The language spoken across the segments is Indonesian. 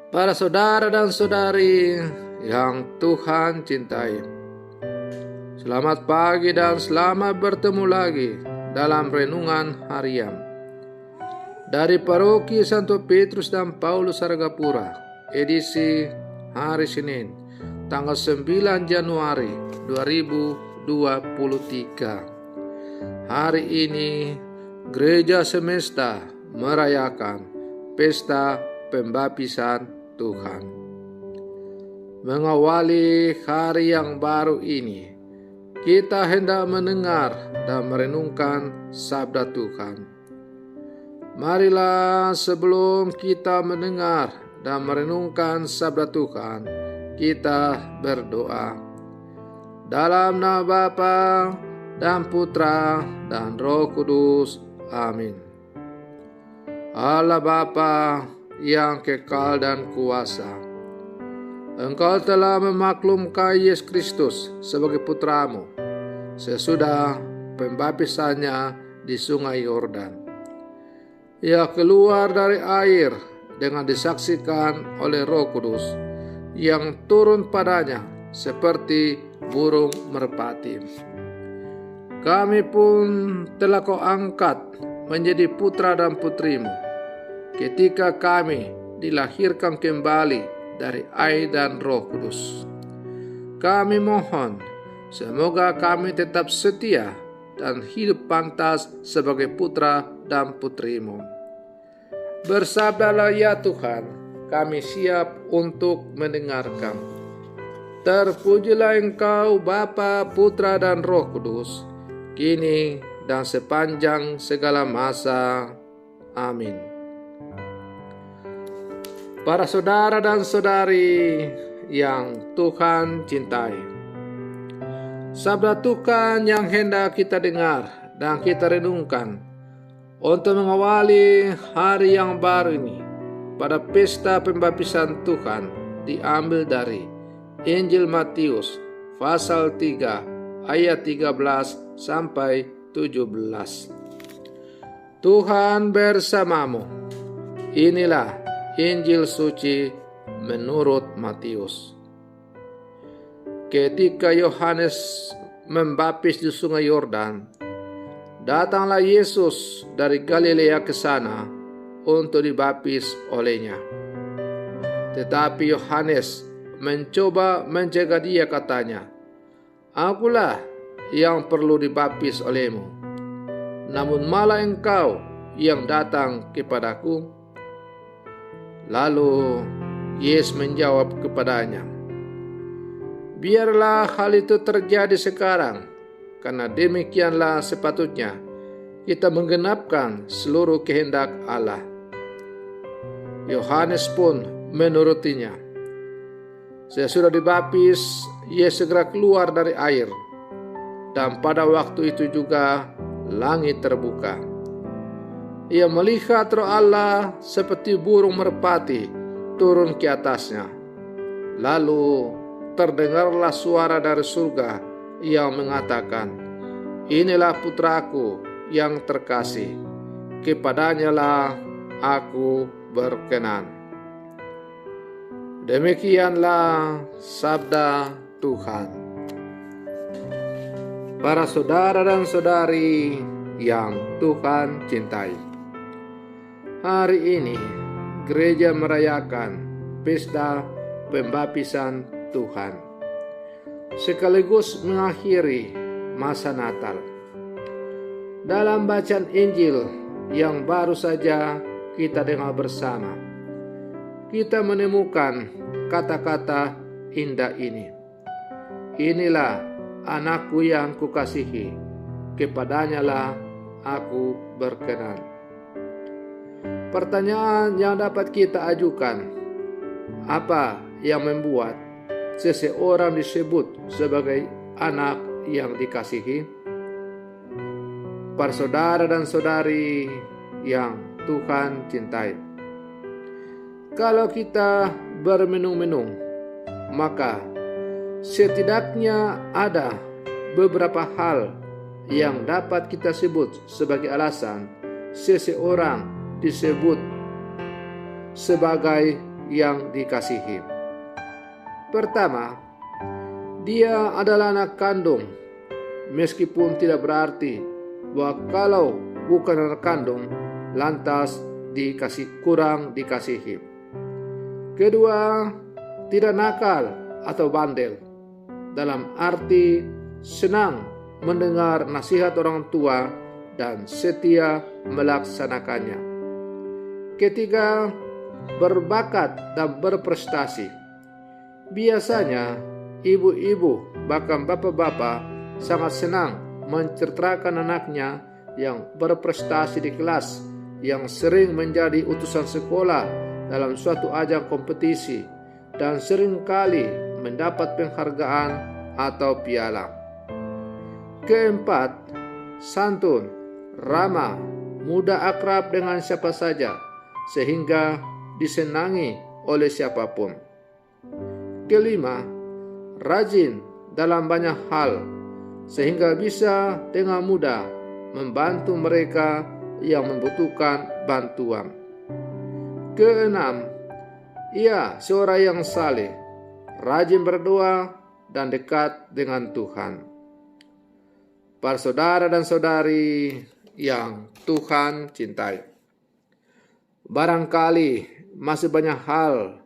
Para saudara dan saudari yang Tuhan cintai, selamat pagi dan selamat bertemu lagi dalam renungan harian dari Paroki Santo Petrus dan Paulus Saragapura, edisi hari Senin, tanggal 9 Januari 2023. Hari ini Gereja Semesta merayakan pesta pembaptisan Tuhan. Mengawali hari yang baru ini, kita hendak mendengar dan merenungkan sabda Tuhan. Marilah sebelum kita mendengar dan merenungkan sabda Tuhan, kita berdoa. Dalam nama Bapa dan Putra dan Roh Kudus. Amin. Allah Bapa yang kekal dan kuasa, Engkau telah memaklumkan Yesus Kristus sebagai putramu sesudah pembaptisannya di sungai Yordan. Ia keluar dari air dengan disaksikan oleh Roh Kudus yang turun padanya seperti burung merpati. Kami pun telah Kau angkat menjadi putra dan putrimu ketika kami dilahirkan kembali dari air dan Roh Kudus. Kami mohon, semoga kami tetap setia dan hidup pantas sebagai putra dan putrimu. Bersabdalah ya Tuhan, kami siap untuk mendengarkan. Terpujilah Engkau Bapa, Putra dan Roh Kudus, kini dan sepanjang segala masa. Amin. Para saudara dan saudari yang Tuhan cintai, sabda Tuhan yang hendak kita dengar dan kita renungkan untuk mengawali hari yang baru ini pada pesta pembaptisan Tuhan diambil dari Injil Matius pasal 3 ayat 13 sampai 17. Tuhan bersamamu. Inilah Injil suci menurut Matius. Ketika Yohanes membaptis di sungai Yordan, datanglah Yesus dari Galilea ke sana untuk dibaptis olehnya. Tetapi Yohanes mencoba mencegah dia, katanya, "Akulah yang perlu dibaptis olehmu, namun malah engkau yang datang kepadaku." Lalu Yesus menjawab kepadanya, "Biarlah hal itu terjadi sekarang, karena demikianlah sepatutnya kita menggenapkan seluruh kehendak Allah." Yohanes pun menurutinya. Sesudah dibaptis, Yesus segera keluar dari air, dan pada waktu itu juga langit terbuka. Ia melihat Roh Allah seperti burung merpati turun ke atasnya. Lalu terdengarlah suara dari surga yang mengatakan, "Inilah putraku yang terkasih, kepadanyalah aku berkenan." Demikianlah sabda Tuhan. Para saudara dan saudari yang Tuhan cintai, hari ini gereja merayakan pesta pembaptisan Tuhan, sekaligus mengakhiri masa Natal. Dalam bacaan Injil yang baru saja kita dengar bersama, kita menemukan kata-kata indah ini. "Inilah anakku yang kukasihi, kepadanyalah aku berkenan." Pertanyaan yang dapat kita ajukan, apa yang membuat seseorang disebut sebagai anak yang dikasihi? Para saudara dan saudari yang Tuhan cintai, kalau kita bermenung-menung, maka setidaknya ada beberapa hal yang dapat kita sebut sebagai alasan seseorang disebut sebagai yang dikasihi. Pertama, dia adalah anak kandung, meskipun tidak berarti bahwa kalau bukan anak kandung, lantas kurang dikasihi. Kedua, tidak nakal atau bandel, dalam arti senang mendengar nasihat orang tua dan setia melaksanakannya. Ketiga, berbakat dan berprestasi. Biasanya, ibu-ibu bahkan bapak-bapak sangat senang menceritakan anaknya yang berprestasi di kelas, yang sering menjadi utusan sekolah dalam suatu ajang kompetisi, dan seringkali mendapat penghargaan atau piala. Keempat, santun, ramah, mudah akrab dengan siapa saja, sehingga disenangi oleh siapapun. Kelima, rajin dalam banyak hal, sehingga bisa dengan mudah membantu mereka yang membutuhkan bantuan. Keenam, ia seorang yang saleh, rajin berdoa dan dekat dengan Tuhan. Para saudara dan saudari yang Tuhan cintai, barangkali masih banyak hal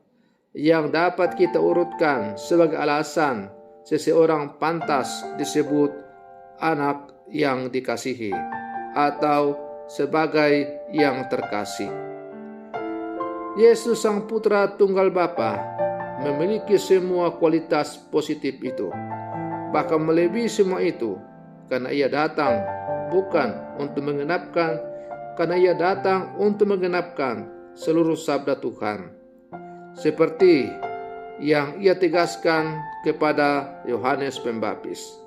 yang dapat kita urutkan sebagai alasan seseorang pantas disebut anak yang dikasihi atau sebagai yang terkasih. Yesus Sang Putra Tunggal Bapa memiliki semua kualitas positif itu, bahkan melebihi semua itu, karena ia datang untuk menggenapkan seluruh sabda Tuhan, seperti yang ia tegaskan kepada Yohanes Pembaptis.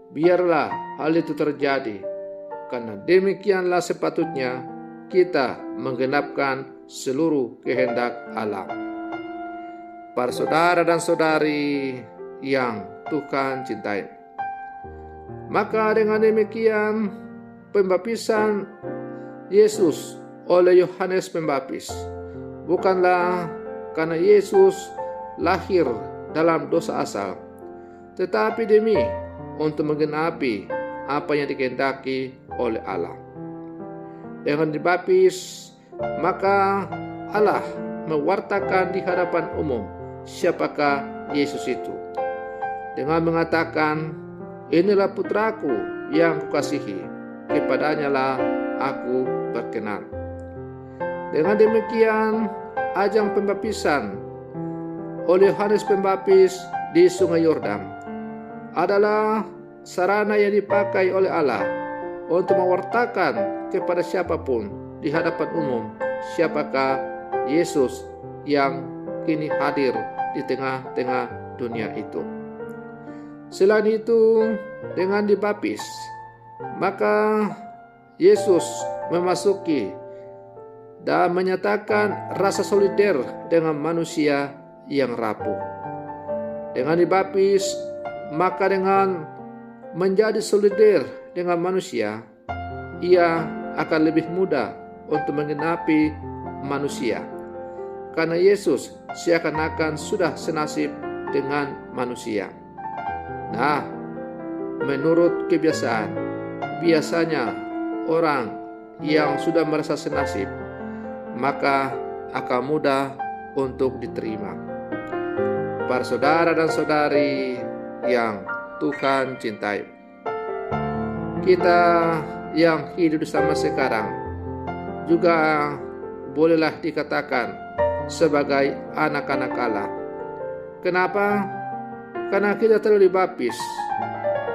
Biarlah hal itu terjadi, karena demikianlah sepatutnya kita menggenapkan seluruh kehendak Allah. Para saudara dan saudari yang Tuhan cintai, maka dengan demikian pembaptisan Yesus oleh Yohanes Pembaptis bukanlah karena Yesus lahir dalam dosa asal, tetapi demi untuk menggenapi apa yang dikehendaki oleh Allah. Dengan dibaptis, maka Allah mewartakan di hadapan umum siapakah Yesus itu, dengan mengatakan, "Inilah putraku yang kukasihi, kepadanya lah aku berkenan." Dengan demikian, ajang pembaptisan oleh Yohanes Pembaptis di Sungai Yordan adalah sarana yang dipakai oleh Allah untuk mewartakan kepada siapapun di hadapan umum siapakah Yesus yang kini hadir di tengah-tengah dunia itu. Selain itu, dengan dibaptis, maka Yesus memasuki dan menyatakan rasa solider dengan manusia yang rapuh. Dengan dibaptis, maka dengan menjadi solider dengan manusia, ia akan lebih mudah untuk menggenapi manusia, karena Yesus seakan-akan sudah senasib dengan manusia. Nah, menurut kebiasaan, biasanya orang yang sudah merasa senasib, maka akan mudah untuk diterima. Para saudara dan saudari yang Tuhan cintai, kita yang hidup sama sekarang juga bolehlah dikatakan sebagai anak-anak Allah. Kenapa? Karena kita telah dibaptis,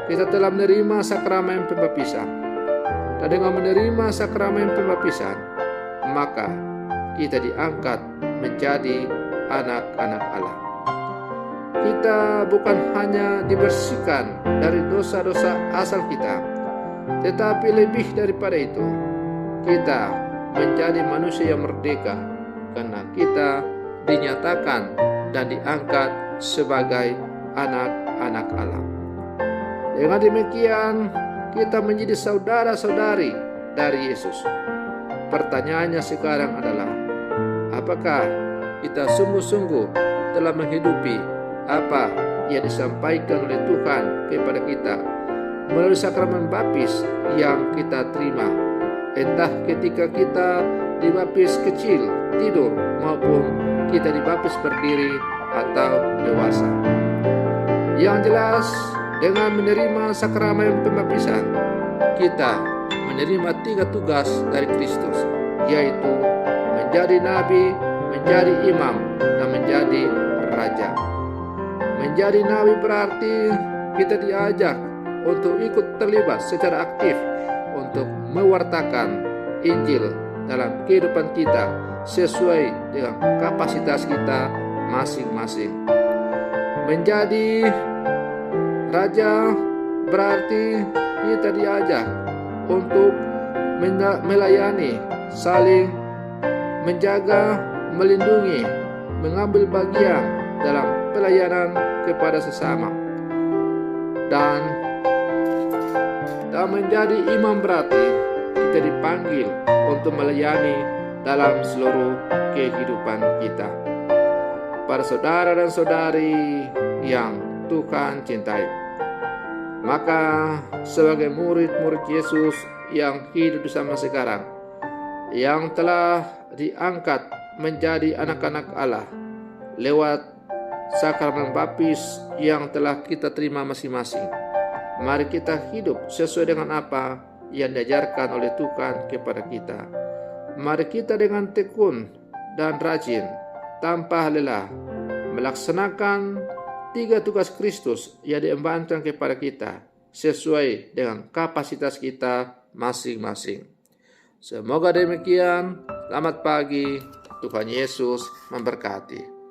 kita telah menerima sakramen pembaptisan, dan dengan menerima sakramen pembaptisan, maka kita diangkat menjadi anak-anak Allah. Kita bukan hanya dibersihkan dari dosa-dosa asal kita, tetapi lebih daripada itu, kita menjadi manusia yang merdeka, karena kita dinyatakan dan diangkat sebagai anak-anak Allah. Dengan demikian, kita menjadi saudara-saudari dari Yesus. Pertanyaannya sekarang adalah, apakah kita sungguh-sungguh telah menghidupi apa yang disampaikan oleh Tuhan kepada kita melalui sakramen baptis yang kita terima, entah ketika kita dibaptis kecil, tidur, maupun kita dibaptis berdiri atau dewasa. Yang jelas, dengan menerima sakramen pembaptisan, kita menerima 3 tugas dari Kristus, yaitu menjadi nabi, menjadi imam, dan menjadi raja. Menjadi nabi berarti kita diajak untuk ikut terlibat secara aktif untuk mewartakan Injil dalam kehidupan kita sesuai dengan kapasitas kita masing-masing. Menjadi raja berarti kita diajak untuk melayani, saling menjaga, melindungi, mengambil bagian dalam pelayanan kepada sesama. Dan menjadi imam berarti kita dipanggil untuk melayani dalam seluruh kehidupan kita. Para saudara dan saudari yang Tuhan cintai, maka sebagai murid-murid Yesus yang hidup bersama sekarang, yang telah diangkat menjadi anak-anak Allah lewat sakramen baptis yang telah kita terima masing-masing, mari kita hidup sesuai dengan apa yang diajarkan oleh Tuhan kepada kita. Mari kita dengan tekun dan rajin, tanpa lelah, melaksanakan 3 tugas Kristus yang diembankan kepada kita sesuai dengan kapasitas kita masing-masing. Semoga demikian. Selamat pagi. Tuhan Yesus memberkati.